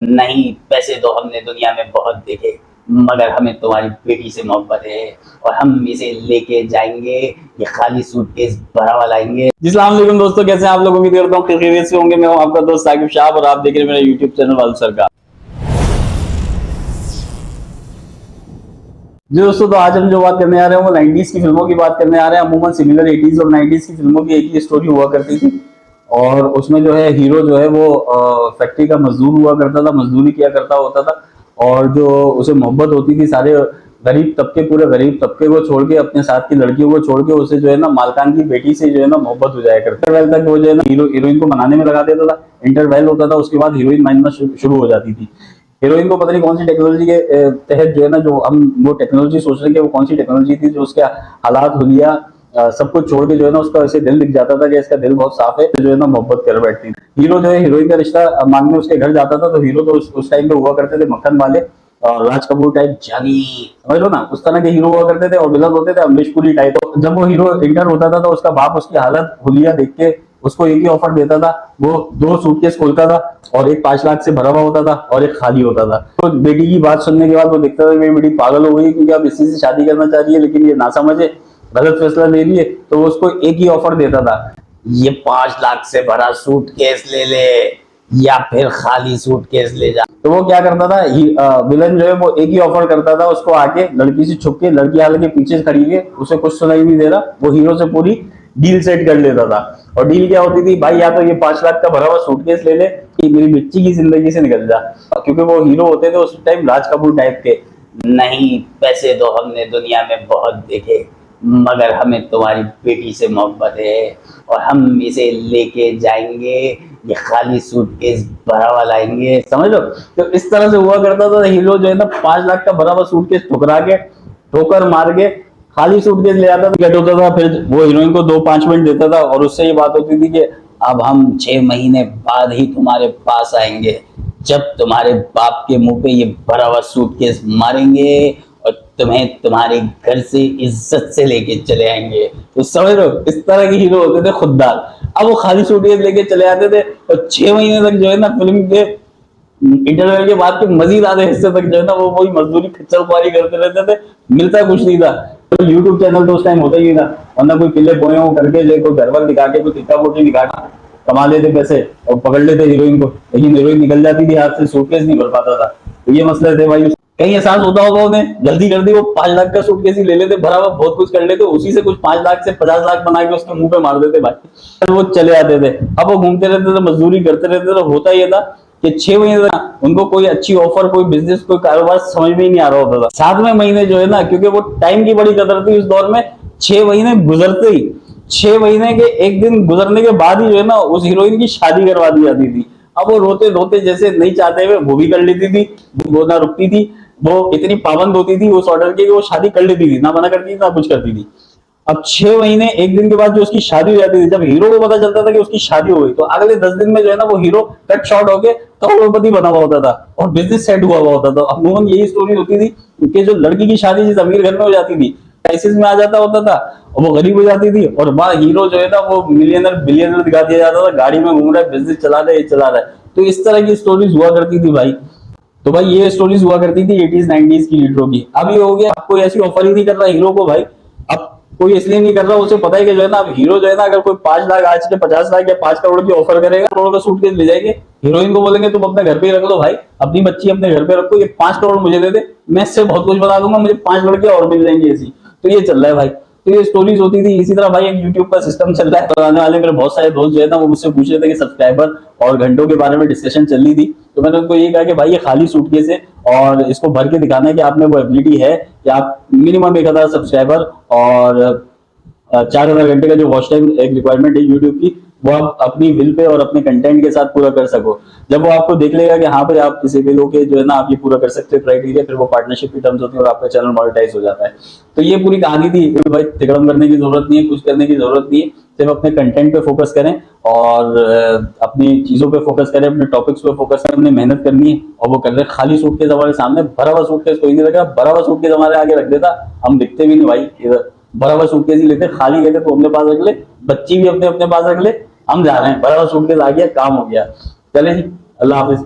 नहीं, पैसे तो हमने दुनिया में बहुत देखे, मगर हमें तुम्हारी बेटी से मोहब्बत है और हम इसे लेके जाएंगे। ये खाली सूटकेस भरा हुआ लाएंगे। जी अस्सलाम वालेकुम दोस्तों, कैसे हैं आप लोग? उम्मीद करता हूँ खैरियत से होंगे। मैं हूँ आपका दोस्त साकिब शाह और आप देख रहे हैं मेरा यूट्यूब चैनल वालसर का। जी दोस्तों, तो आज हम जो बात करने आ रहे हैं वो 90s की फिल्मों की बात करने आ रहे हैं। अमूमन सिमिलर 80s और 90s की फिल्मों की एक ही स्टोरी हुआ करती थी और उसमें जो है हीरो जो है वो फैक्ट्री का मजदूर हुआ करता था, मजदूरी किया करता होता था और जो उसे मोहब्बत होती थी सारे गरीब तबके, पूरे गरीब तबके को छोड़ के, अपने साथ की लड़कियों को छोड़ के उसे जो है ना मालकान की बेटी से जो है ना मोहब्बत हो जाया करता। इंटरवल तक वो जो है ना हीरोइन को बनाने में लगा देता था। इंटरवल होता था, उसके बाद हीरोइन बनना शुरू हो जाती थी। हीरोइन को पता नहीं कौन सी टेक्नोलॉजी के तहत जो है ना, जो हम वो टेक्नोलॉजी सोच रहे हैं कि वो कौन सी टेक्नोलॉजी थी, जो उसके हालात हुलिया सब कुछ छोड़ के जो है ना उसका ऐसे दिल दिख जाता था कि इसका दिल बहुत साफ है, तो जो है ना मोहब्बत कर बैठती थी। हीरो जो है हीरोइन का रिश्ता मांगने उसके घर जाता था, तो हीरो तो उस टाइम पे हुआ करते थे मक्खन वाले और राज कपूर टाइप जानी, समझ लो ना, उस तरह के हीरो हुआ करते थे और विलन होते थे अमरीश पुरी टाइप। तो जब वो हीरो इंटर होता था तो उसका बाप उसकी हालत हुलिया देख के उसको एक ही ऑफर देता था। वो 2 सूटकेस खोलता था और एक 5 लाख से भरा हुआ होता था और एक खाली होता था। तो बेटी की बात सुनने के बाद वो देखता था मेरी बेटी पागल हो गई क्योंकि अब इसी से शादी करना चाह रही है, लेकिन ये ना समझे, गलत फैसला ले लिए, तो वो उसको एक ही ऑफर देता था, ये 5 लाख से भरा सूटकेस ले ले या फिर खाली सूटकेस ले जा। तो वो क्या करता था, विलन जो है वो एक ही ऑफर करता था उसको, आके लड़की से छुप के, लड़की हाल के पीछे खड़ी है, उसे कुछ सुनाई नहीं दे रहा, वो हीरो से पूरी डील सेट कर लेता था। और डील क्या होती थी भाई, या तो ये 5 लाख का भरा हुआ सूटकेस ले ले कि मेरी बच्ची की जिंदगी से निकल जा। क्योंकि वो हीरो होते थे उस टाइम राज कपूर टाइप के। नहीं, पैसे तो हमने दुनिया में बहुत देखे, मगर हमें तुम्हारी बेटी से मोहब्बत है और हम इसे लेके जाएंगे। ये खाली सूटकेस भरा हुआ लाएंगे, समझ लो। तो इस तरह से हुआ करता था। हीरो जो है ना 5 लाख का भरा हुआ सूटकेस ठुकरा के, ठोकर मार के खाली सूटकेस ले आता था, गेट होता था, फिर वो हीरोइन को 2-5 मिनट देता था और उससे ये बात होती थी कि अब हम 6 महीने बाद ही तुम्हारे पास आएंगे, जब तुम्हारे बाप के मुंह पे ये भरा हुआ सूटकेस मारेंगे और तुम्हें तुम्हारे घर से इज्जत से लेके चले आएंगे। तो समझ लो, इस तरह के हीरो होते थे खुददार। अब वो खाली सूटकेस लेके चले आते थे और 6 महीने तक जो है ना फिल्म के इंटरवल के बाद के मजीद आधे हिस्से तक जो है ना वो वही मजदूरी खच्चर खुआरी करते रहते थे, मिलता कुछ नहीं था। तो यूट्यूब चैनल तो उस टाइम होता ही था, वरना कोई किले बोए हो करके जो कोई गड़बड़ दिखा के, कोई टिक्का पोटी दिखा के कमा लेते पैसे और पकड़ लेते हीरोइन को, लेकिन हीरोइन निकल जाती थी हाथ से, सूटकेस नहीं भर पाता था। तो ये मसले थे भाई। कहीं एहसास होता होगा उन्हें, जल्दी कर दी वो 5 लाख का सूटकेस ही ले लेते, भरा हुआ बहुत कुछ कर लेते, उसी से कुछ 5 लाख से 50 लाख बना के उसके मुंह पे मार देते भाई, फिर वो चले आते थे। अब वो घूमते रहते थे, मजदूरी करते रहते थे। होता ये था कि 6 महीने तक उनको कोई अच्छी ऑफर, कोई बिजनेस, कोई कारोबार समझ में ही नहीं आ रहा होता था। 7वें महीने जो है ना, क्योंकि वो टाइम की बड़ी कदर थी उस दौर में, 6 महीने गुजरते ही, 6 महीने के एक दिन गुजरने के बाद ही जो है ना उस हीरोइन की शादी करवा दी जाती थी। अब वो रोते रोते, जैसे नहीं चाहते हुए वो भी कर लेती थी, वो ना रुकती थी, वो इतनी पाबंद होती थी उस ऑर्डर की कि वो शादी कर लेती थी, ना मना करती थी ना कुछ करती थी। अब 6 महीने एक दिन के बाद जो उसकी शादी हो जाती थी, जब हीरो को पता चलता था कि उसकी शादी हो गई, तो अगले 10 दिन में जो है ना वो हीरो कट शॉर्ट होके करोड़पति बना हुआ होता था और बिजनेस सेट हुआ हुआ होता था। अमूमन यही स्टोरी होती थी कि जो लड़की की शादी जिस अमीर घर में हो जाती थी, क्राइसिस में आ जाता होता था और वो गरीब हो जाती थी, और बाद हीरो जो है ना वो मिलियनर बिलियनर दिखा दिया जाता था, गाड़ी में घूम रहा है, बिजनेस चला रहा है, ये चला रहा है। तो इस तरह की स्टोरीज हुआ करती थी भाई। तो भाई ये स्टोरीज हुआ करती थी 80s 90s की हीरो की। अब ये हो गया, कोई ऐसी ऑफर ही नहीं कर रहा हीरो को भाई। अब कोई इसलिए नहीं कर रहा, उसे पता है कि जो है ना अब हीरो जो है ना, अगर कोई 5 लाख आज के 50 लाख या 5 करोड़ की ऑफर करेगा, करोड़ का सूटकेस ले जाएंगे, हीरोइन को बोलेंगे तुम अपने घर पे ही रख लो भाई, अपनी बच्ची अपने घर पे रखो, ये 5 करोड़ मुझे दे दे, मैं इससे बहुत कुछ बना दूंगा, मुझे 5 लड़कियां और मिल जाएंगी ऐसी। तो ये चल रहा है भाई। तो ये स्टोरीज होती थी। इसी तरह भाई एक यूट्यूब का सिस्टम चल रहा है। तो आने वाले मेरे बहुत सारे दोस्त जो है ना वो मुझसे पूछ रहे थे कि सब्सक्राइबर और घंटों के बारे में डिस्कशन चल रही थी। तो मैंने उनको ये कहा कि भाई ये खाली सूटकेस है और इसको भर के दिखाना है कि आप में वो एबिलिटी है कि आप मिनिमम 1000 सब्सक्राइबर और 4000 घंटे का जो वॉच टाइम एक रिक्वायरमेंट है यूट्यूब की, वो आप अपनी विल पे और अपने कंटेंट के साथ पूरा कर सको। जब वो आपको देख लेगा कि हाँ भाई आप किसी विल के जो है ना आप ये पूरा कर सकते हो क्राइटेरिया, फिर वो पार्टनरशिप की टर्म्स होती है और आपका चैनल मोनेटाइज हो जाता है। तो ये पूरी कहानी थी भाई। तिकड़म करने की जरूरत नहीं है, कुछ करने की जरूरत नहीं है, सिर्फ अपने कंटेंट पे फोकस करें और अपनी चीजों पे फोकस करें, अपने टॉपिक्स पे फोकस करें, अपने मेहनत करनी है। और वो कर रहे खाली सूटकेस हमारे सामने, भरा हुआ सूटकेस कोई नहीं रखा, भरा हुआ सूटकेस हमारे आगे रख देता, हम दिखते भी नहीं भाई इधर। भरा हुआ सूटकेस ही लेते, खाली लेते तो अपने पास रख ले, बच्ची भी अपने अपने पास रख ले, हम जा रहे हैं, भरा हुआ सूटकेस आ गया, काम हो गया, चले जी, अल्लाह हाफिज।